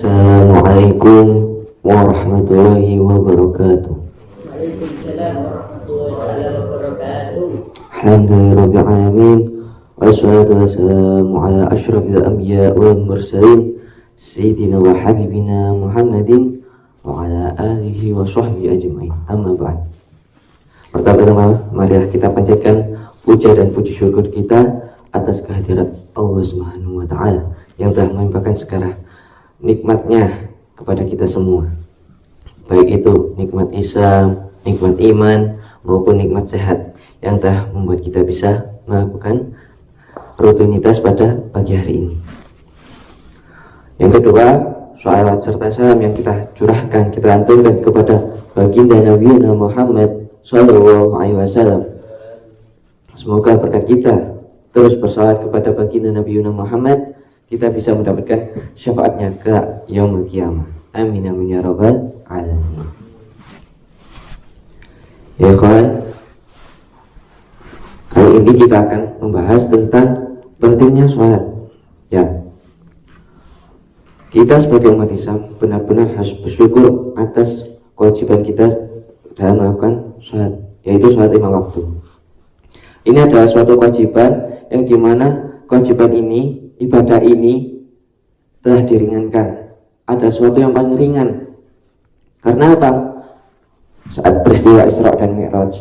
Assalamualaikum warahmatullahi wabarakatuh. Waalaikumsalam warahmatullahi wabarakatuh. Alhamdulillahirabbil alamin. Wassalatu wassalamu ala asyrafil anbiya wal mursalin sayyidina wa habibina Muhammadin wa ala alihi wa sahbihi ajmain. Amma ba'd. Pertama-tama mari kita panjatkan puja dan puji syukur kita atas kehadirat Allah Subhanahu wa taala yang telah melimpahkan segala nikmatnya kepada kita semua, baik itu nikmat Islam, nikmat iman, maupun nikmat sehat yang telah membuat kita bisa melakukan rutinitas pada pagi hari ini. Yang kedua, sholawat serta salam yang kita curahkan, kita lantunkan kepada baginda Nabi Muhammad Sallallahu Alaihi Wasallam. Semoga berkat kita terus bersalawat kepada baginda Nabi Muhammad, kita bisa mendapatkan syafaatnya ke yaumul qiyamah. Amin amin ya rabbal alamin. Ya kawan, kali ini kita akan membahas tentang pentingnya sholat. Ya, kita sebagai umat Islam benar-benar harus bersyukur atas kewajiban kita dalam melakukan sholat, yaitu sholat 5 waktu. Ini adalah suatu kewajiban yang dimana kewajiban ini, ibadah ini telah diringankan. Ada sesuatu yang paling ringan. Karena apa? Saat peristiwa Isra dan Mi'raj,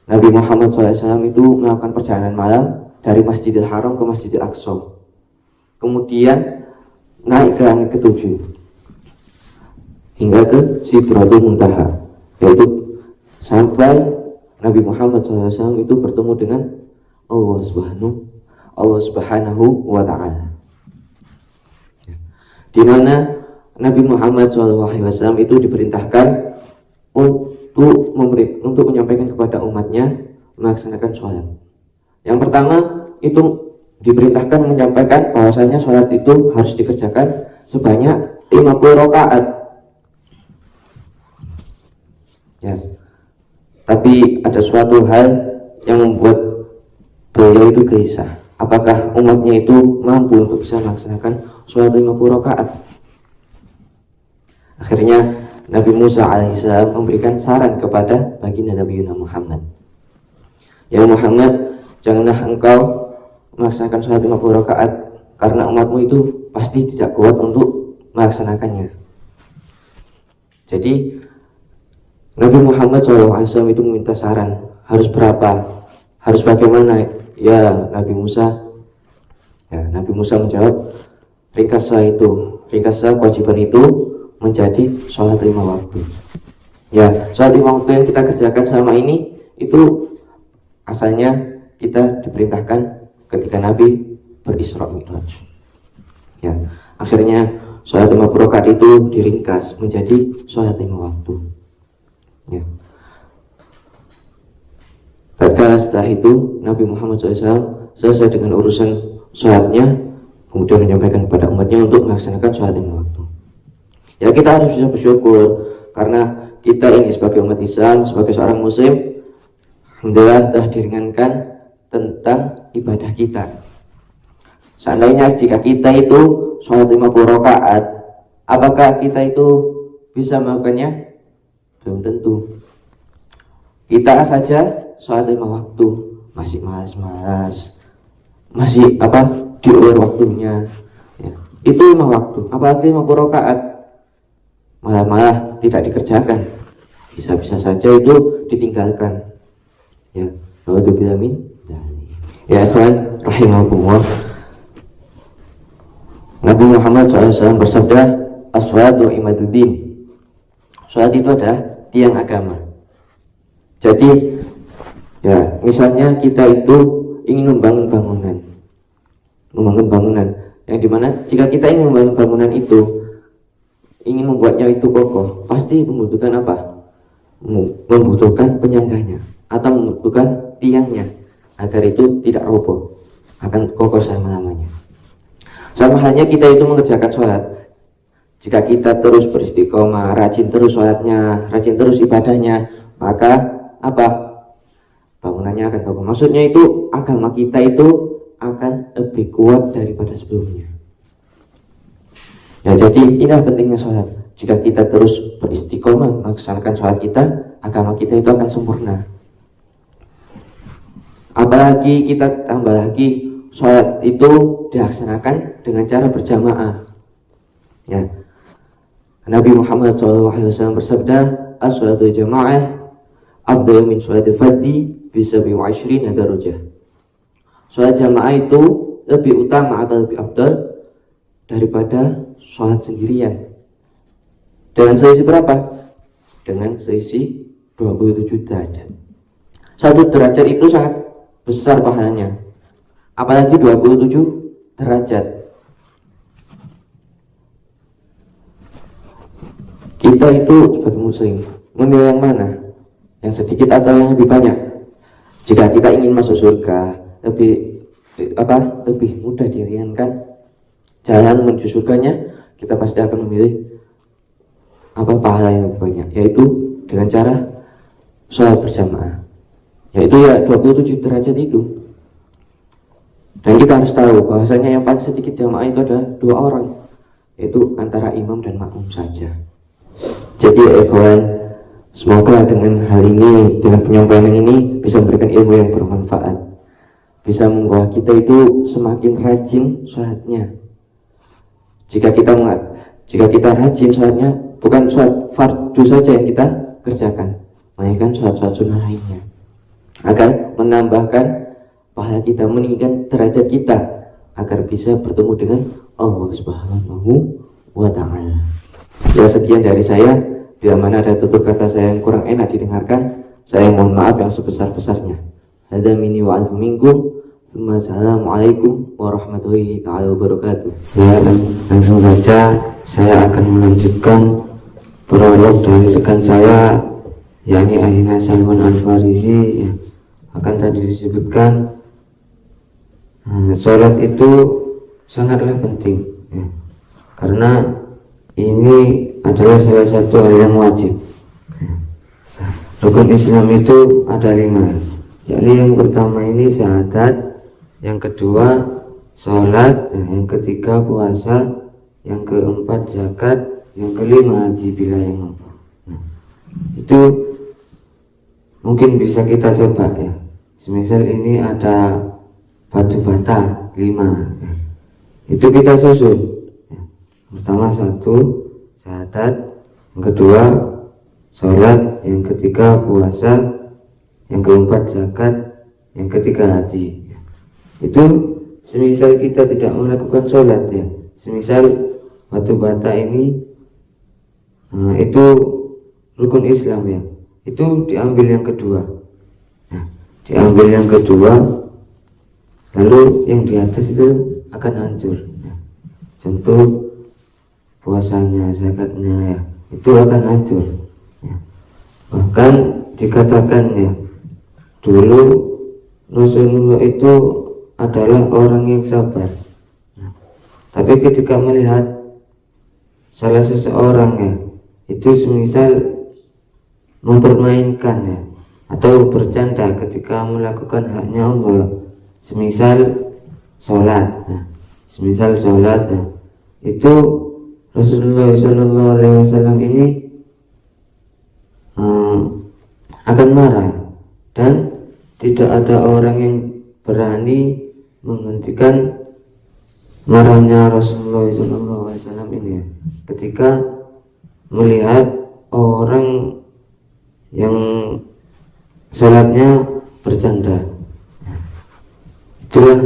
Nabi Muhammad SAW itu melakukan perjalanan malam dari Masjidil Haram ke Masjidil Aqsa. Kemudian naik ke langit ke-7 hingga ke Sidratul Muntaha, yaitu sampai Nabi Muhammad SAW itu bertemu dengan Allah Subhanahu wa ta'ala, di mana Nabi Muhammad SAW itu diperintahkan untuk menyampaikan kepada umatnya melaksanakan sholat. Yang pertama itu diperintahkan menyampaikan bahwasanya sholat itu harus dikerjakan sebanyak 50 rakaat. Ya. Tapi ada suatu hal yang membuat beliau itu gelisah. Apakah umatnya itu mampu untuk bisa melaksanakan sholat 50 rakaat? Akhirnya Nabi Musa alaihissalam memberikan saran kepada baginda Nabi Muhammad. Ya Muhammad, janganlah engkau melaksanakan sholat 50 rakaat karena umatmu itu pasti tidak kuat untuk melaksanakannya. Jadi Nabi Muhammad SAW itu meminta saran, harus berapa, harus bagaimana ya Nabi Musa. Ya, Nabi Musa menjawab, ringkaslah kewajiban itu menjadi sholat 5 waktu. Ya, sholat 5 waktu yang kita kerjakan selama ini itu asalnya kita diperintahkan ketika Nabi berisra Mi'raj. Ya, akhirnya sholat 50 rakaat itu diringkas menjadi sholat 5 waktu. Ya. Tatkala setelah itu Nabi Muhammad SAW selesai dengan urusan sholatnya, kemudian menyampaikan kepada umatnya untuk melaksanakan sholat 5 waktu. Ya, kita harus bisa bersyukur karena kita ini sebagai umat Islam, sebagai seorang muslim, alhamdulillah telah diringankan tentang ibadah kita. Seandainya jika kita itu sholat 50 rakaat, apakah kita itu bisa melakukannya? Belum tentu. Kita saja sholat 5 waktu masih malas-malas, masih di luar waktunya. Ya. Itu 5 waktu, apalagi 50 rakaat malah tidak dikerjakan, bisa-bisa saja itu ditinggalkan. Ya, naudzubillah min dzalik. Ya ikhwan rahimakumullah, Nabi Muhammad SAW bersabda, as-sholatu imaduddin. Sholat itu adalah tiang agama. Jadi ya, misalnya kita itu ingin membangun bangunan yang dimana jika kita ingin membangun bangunan itu, ingin membuatnya itu kokoh, pasti membutuhkan apa? Membutuhkan penyangganya atau membutuhkan tiangnya agar itu tidak roboh, akan kokoh selama-lamanya. Sama halnya kita itu mengerjakan sholat. Jika kita terus beristiqomah, rajin terus sholatnya, rajin terus ibadahnya, maka apa? Bangunannya akan kokoh. Maksudnya itu agama kita itu akan lebih kuat daripada sebelumnya. Ya, jadi inilah pentingnya sholat. Jika kita terus beristiqomah melaksanakan sholat kita, agama kita itu akan sempurna. Apalagi kita tambah lagi, sholat itu dilaksanakan dengan cara berjamaah. Ya. Nabi Muhammad SAW bersabda, as-sholatu jama'ah afdalu min sholatil fardhi bi 27 darajah. Sholat jamaah itu lebih utama atau lebih afdal daripada sholat sendirian. Dengan selisih berapa? Dengan selisih 27 derajat. Satu derajat itu sangat besar pahalanya, apalagi 27 derajat. Kita itu sebagai muslim memilih yang mana? Yang sedikit atau yang lebih banyak? Jika kita ingin masuk surga, lebih mudah diringankan jalan menuju surganya, kita pasti akan memilih pahala yang lebih banyak, yaitu dengan cara sholat berjamaah, yaitu ya 27 derajat itu. Dan kita harus tahu bahwasanya yang paling sedikit jamaah itu ada 2 orang, yaitu antara imam dan makmum saja. Jadi ya ikhwan, semoga dengan hal ini, dengan penyampaian ini bisa memberikan ilmu yang bermanfaat, bisa membawa kita itu semakin rajin sholatnya. Jika kita rajin sholatnya, bukan sholat fardu saja yang kita kerjakan, melainkan sholat-sholat sunnah lainnya, agar menambahkan pahala kita, meninggikan derajat kita, agar bisa bertemu dengan Allah Subhanahu wa Ta'ala. Ya, sekian dari saya. Bila mana ada tutur kata saya yang kurang enak didengarkan, saya mohon maaf yang sebesar-besarnya. Hadza minni wa alaikum minkum. Assalamualaikum warahmatullahi wabarakatuh. Ya, langsung saja saya akan melanjutkan prolog dari rekan saya, yakni Ahina Salman Al-Farisi. Ya, akan tadi disebutkan sholat itu sangatlah penting, ya, karena ini adalah salah satu hal yang wajib. Rukun Islam itu ada 5, yakni yang pertama ini syahadat, yang kedua sholat, yang ketiga puasa, yang keempat zakat, yang kelima haji bila yang mampu. Itu mungkin bisa kita coba ya. Semisal ini ada batu bata 5, ya, itu kita susun. Ya. Pertama 1 syahadat, yang kedua sholat, yang ketiga puasa, yang keempat zakat, yang ketiga haji. Itu semisal kita tidak melakukan sholat ya, semisal batu bata ini itu rukun Islam ya, itu diambil yang kedua, diambil yang kedua, lalu yang di atas itu akan hancur ya. Contoh puasanya, zakatnya ya, itu akan hancur ya. Bahkan dikatakan ya, dulu Rasulullah itu adalah orang yang sabar. Tapi ketika melihat salah seseorang ya, itu semisal mempermainkan ya, atau bercanda ketika melakukan haknya Allah, semisal sholat, semisal sholat, itu Rasulullah SAW ini akan marah, dan tidak ada orang yang berani menghentikan marahnya Rasulullah SAW ini ya, ketika melihat orang yang sholatnya bercanda. Itulah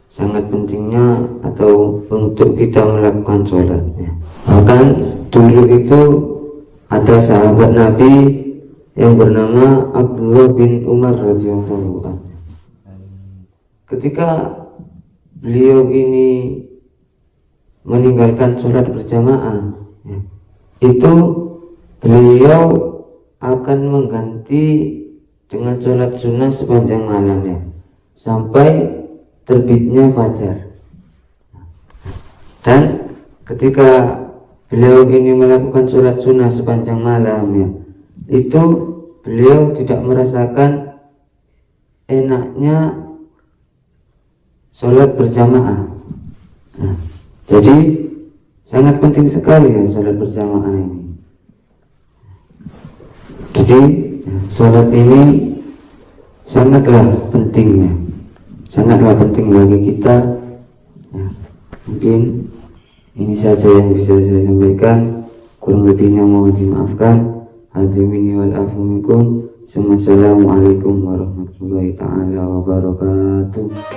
sangat pentingnya atau untuk kita melakukan sholat ya. Bahkan dulu itu ada sahabat Nabi yang bernama Abdullah bin Umar radhiyallahu anhu. Ketika beliau ini meninggalkan sholat berjamaah ya, itu beliau akan mengganti dengan sholat sunnah sepanjang malam ya, sampai terbitnya fajar. Dan ketika beliau ini melakukan sholat sunnah sepanjang malam ya, itu beliau tidak merasakan enaknya sholat berjamaah. Jadi Sangat penting sekali ya sholat berjamaah ini. Jadi sholat ini sangatlah pentingnya, sangatlah penting bagi kita ya. Mungkin ini saja yang bisa saya sampaikan, kurang lebihnya mohon dimaafkan. Hadirin wal afu minkum. Assalamualaikum warahmatullahi taala wabarakatuh.